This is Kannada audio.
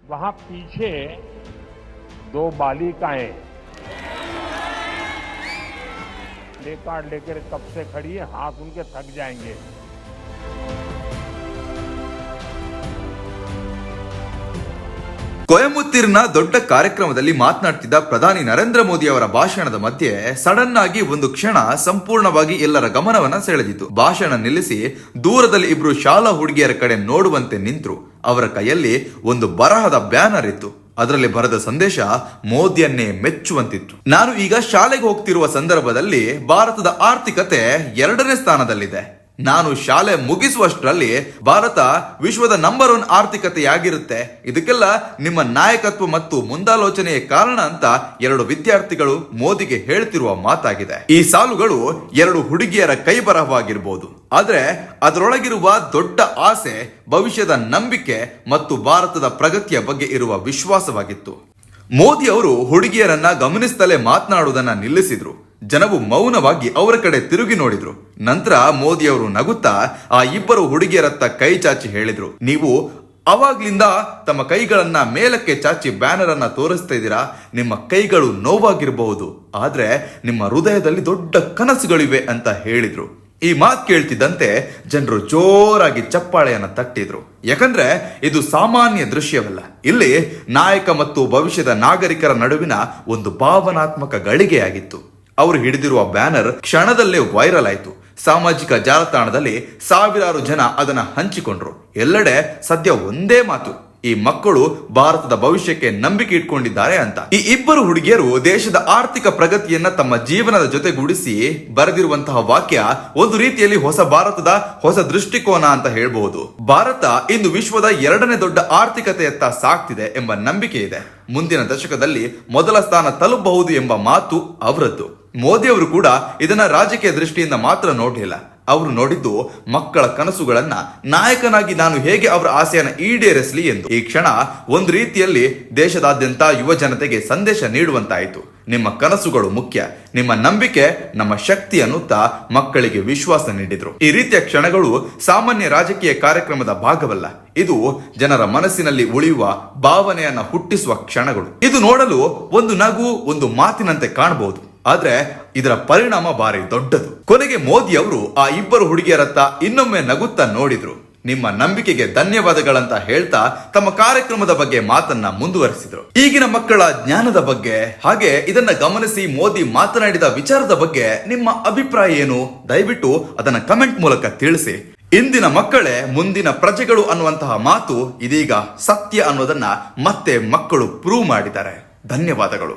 वहां पीछे दो बालिकाएं प्ले कार्ड लेकर कब से खड़ी है, हाथ उनके थक जाएंगे। ಕೊಯಮತ್ತೂರಿನ ದೊಡ್ಡ ಕಾರ್ಯಕ್ರಮದಲ್ಲಿ ಮಾತನಾಡ್ತಿದ್ದ ಪ್ರಧಾನಿ ನರೇಂದ್ರ ಮೋದಿ ಅವರ ಭಾಷಣದ ಮಧ್ಯೆ ಸಡನ್ ಆಗಿ ಒಂದು ಕ್ಷಣ ಸಂಪೂರ್ಣವಾಗಿ ಎಲ್ಲರ ಗಮನವನ್ನ ಸೆಳೆದಿತ್ತು. ಭಾಷಣ ನಿಲ್ಲಿಸಿ ದೂರದಲ್ಲಿ ಇಬ್ರು ಶಾಲಾ ಹುಡುಗಿಯರ ಕಡೆ ನೋಡುವಂತೆ ನಿಂತರು. ಅವರ ಕೈಯಲ್ಲಿ ಒಂದು ಬರಹದ ಬ್ಯಾನರ್ ಇತ್ತು. ಅದರಲ್ಲಿ ಬರೆದ ಸಂದೇಶ ಮೋದಿಯನ್ನೇ ಮೆಚ್ಚುವಂತಿತ್ತು. ನಾನು ಈಗ ಶಾಲೆಗೆ ಹೋಗ್ತಿರುವ ಸಂದರ್ಭದಲ್ಲಿ ಭಾರತದ ಆರ್ಥಿಕತೆ 2ನೇ ಸ್ಥಾನದಲ್ಲಿದೆ. ನಾನು ಶಾಲೆ ಮುಗಿಸುವಷ್ಟರಲ್ಲಿ ಭಾರತ ವಿಶ್ವದ ನಂಬರ್ 1 ಆರ್ಥಿಕತೆಯಾಗಿರುತ್ತೆ. ಇದಕ್ಕೆಲ್ಲ ನಿಮ್ಮ ನಾಯಕತ್ವ ಮತ್ತು ಮುಂದಾಲೋಚನೆಯ ಕಾರಣ ಅಂತ 2 ವಿದ್ಯಾರ್ಥಿಗಳು ಮೋದಿಗೆ ಹೇಳ್ತಿರುವ ಮಾತಾಗಿದೆ. ಈ ಸಾಲುಗಳು 2 ಹುಡುಗಿಯರ ಕೈ ಬರಹವಾಗಿರ್ಬೋದು, ಆದ್ರೆ ಅದರೊಳಗಿರುವ ದೊಡ್ಡ ಆಸೆ ಭವಿಷ್ಯದ ನಂಬಿಕೆ ಮತ್ತು ಭಾರತದ ಪ್ರಗತಿಯ ಬಗ್ಗೆ ಇರುವ ವಿಶ್ವಾಸವಾಗಿತ್ತು. ಮೋದಿ ಅವರು ಹುಡುಗಿಯರನ್ನ ಗಮನಿಸ್ತಲೇ ಮಾತನಾಡುವುದನ್ನ ನಿಲ್ಲಿಸಿದ್ರು. ಜನವು ಮೌನವಾಗಿ ಅವರ ಕಡೆ ತಿರುಗಿ ನೋಡಿದ್ರು. ನಂತರ ಮೋದಿ ಅವರು ನಗುತ್ತಾ ಆ ಇಬ್ಬರು ಹುಡುಗಿಯರತ್ತ ಕೈ ಚಾಚಿ ಹೇಳಿದ್ರು, ನೀವು ಅವಾಗ್ಲಿಂದ ತಮ್ಮ ಕೈಗಳನ್ನ ಮೇಲಕ್ಕೆ ಚಾಚಿ ಬ್ಯಾನರ್ ಅನ್ನ ತೋರಿಸ್ತಾ ಇದ್ದೀರಾ. ನಿಮ್ಮ ಕೈಗಳು ನೋವಾಗಿರಬಹುದು, ಆದ್ರೆ ನಿಮ್ಮ ಹೃದಯದಲ್ಲಿ ದೊಡ್ಡ ಕನಸುಗಳಿವೆ ಅಂತ ಹೇಳಿದ್ರು. ಈ ಮಾತು ಕೇಳ್ತಿದ್ದಂತೆ ಜನರು ಜೋರಾಗಿ ಚಪ್ಪಾಳೆಯನ್ನ ತಟ್ಟಿದ್ರು. ಯಾಕಂದ್ರೆ ಇದು ಸಾಮಾನ್ಯ ದೃಶ್ಯವಲ್ಲ. ಇಲ್ಲಿ ನಾಯಕ ಮತ್ತು ಭವಿಷ್ಯದ ನಾಗರಿಕರ ನಡುವಿನ ಒಂದು ಭಾವನಾತ್ಮಕ ಗಳಿಗೆಯಾಗಿತ್ತು. ಅವರು ಹಿಡಿದಿರುವ ಬ್ಯಾನರ್ ಕ್ಷಣದಲ್ಲೇ ವೈರಲ್ ಆಯಿತು. ಸಾಮಾಜಿಕ ಜಾಲತಾಣದಲ್ಲಿ ಸಾವಿರಾರು ಜನ ಅದನ್ನ ಹಂಚಿಕೊಂಡ್ರು. ಎಲ್ಲೆಡೆ ಸದ್ಯ ಒಂದೇ ಮಾತು, ಈ ಮಕ್ಕಳು ಭಾರತದ ಭವಿಷ್ಯಕ್ಕೆ ನಂಬಿಕೆ ಇಟ್ಕೊಂಡಿದ್ದಾರೆ ಅಂತ. ಈ ಇಬ್ಬರು ಹುಡುಗಿಯರು ದೇಶದ ಆರ್ಥಿಕ ಪ್ರಗತಿಯನ್ನ ತಮ್ಮ ಜೀವನದ ಜೊತೆಗೂಡಿಸಿ ಬರೆದಿರುವಂತಹ ವಾಕ್ಯ ಒಂದು ರೀತಿಯಲ್ಲಿ ಹೊಸ ಭಾರತದ ಹೊಸ ದೃಷ್ಟಿಕೋನ ಅಂತ ಹೇಳ್ಬಹುದು. ಭಾರತ ಇಂದು ವಿಶ್ವದ 2ನೇ ದೊಡ್ಡ ಆರ್ಥಿಕತೆಯತ್ತ ಸಾಗ್ತಿದೆ ಎಂಬ ನಂಬಿಕೆ ಇದೆ. ಮುಂದಿನ ದಶಕದಲ್ಲಿ ಮೊದಲ ಸ್ಥಾನ ತಲುಪಬಹುದು ಎಂಬ ಮಾತು ಅವರದ್ದು. ಮೋದಿ ಅವರು ಕೂಡ ಇದನ್ನ ರಾಜಕೀಯ ದೃಷ್ಟಿಯಿಂದ ಮಾತ್ರ ನೋಡಲಿಲ್ಲ. ಅವರು ನೋಡಿದ್ದು ಮಕ್ಕಳ ಕನಸುಗಳನ್ನ, ನಾಯಕನಾಗಿ ನಾನು ಹೇಗೆ ಅವರ ಆಸೆಯನ್ನು ಈಡೇರಿಸಲಿ ಎಂದು. ಈ ಕ್ಷಣ ಒಂದು ರೀತಿಯಲ್ಲಿ ದೇಶದಾದ್ಯಂತ ಯುವ ಜನತೆಗೆ ಸಂದೇಶ ನೀಡುವಂತಾಯಿತು. ನಿಮ್ಮ ಕನಸುಗಳು ಮುಖ್ಯ, ನಿಮ್ಮ ನಂಬಿಕೆ ನಮ್ಮ ಶಕ್ತಿ ಅನ್ನುತ್ತಾ ಮಕ್ಕಳಿಗೆ ವಿಶ್ವಾಸ ನೀಡಿದ್ರು. ಈ ರೀತಿಯ ಕ್ಷಣಗಳು ಸಾಮಾನ್ಯ ರಾಜಕೀಯ ಕಾರ್ಯಕ್ರಮದ ಭಾಗವಲ್ಲ. ಇದು ಜನರ ಮನಸ್ಸಿನಲ್ಲಿ ಉಳಿಯುವ ಭಾವನೆಯನ್ನ ಹುಟ್ಟಿಸುವ ಕ್ಷಣಗಳು. ಇದು ನೋಡಲು ಒಂದು ನಗು, ಒಂದು ಮಾತಿನಂತೆ ಕಾಣಬಹುದು, ಆದ್ರೆ ಇದರ ಪರಿಣಾಮ ಭಾರಿ ದೊಡ್ಡದು. ಕೊನೆಗೆ ಮೋದಿ ಅವರು ಆ ಇಬ್ಬರು ಹುಡುಗಿಯರತ್ತ ಇನ್ನೊಮ್ಮೆ ನಗುತ್ತಾ ನೋಡಿದ್ರು. ನಿಮ್ಮ ನಂಬಿಕೆಗೆ ಧನ್ಯವಾದಗಳಂತ ಹೇಳ್ತಾ ತಮ್ಮ ಕಾರ್ಯಕ್ರಮದ ಬಗ್ಗೆ ಮಾತನ್ನ ಮುಂದುವರಿಸಿದ್ರು. ಈಗಿನ ಮಕ್ಕಳ ಜ್ಞಾನದ ಬಗ್ಗೆ, ಹಾಗೆ ಇದನ್ನ ಗಮನಿಸಿ ಮೋದಿ ಮಾತನಾಡಿದ ವಿಚಾರದ ಬಗ್ಗೆ ನಿಮ್ಮ ಅಭಿಪ್ರಾಯ ಏನು? ದಯವಿಟ್ಟು ಅದನ್ನ ಕಮೆಂಟ್ ಮೂಲಕ ತಿಳಿಸಿ. ಇಂದಿನ ಮಕ್ಕಳೇ ಮುಂದಿನ ಪ್ರಜೆಗಳು ಅನ್ನುವಂತಹ ಮಾತು ಇದೀಗ ಸತ್ಯ ಅನ್ನೋದನ್ನ ಮತ್ತೆ ಮಕ್ಕಳು ಪ್ರೂವ್ ಮಾಡಿದ್ದಾರೆ. ಧನ್ಯವಾದಗಳು.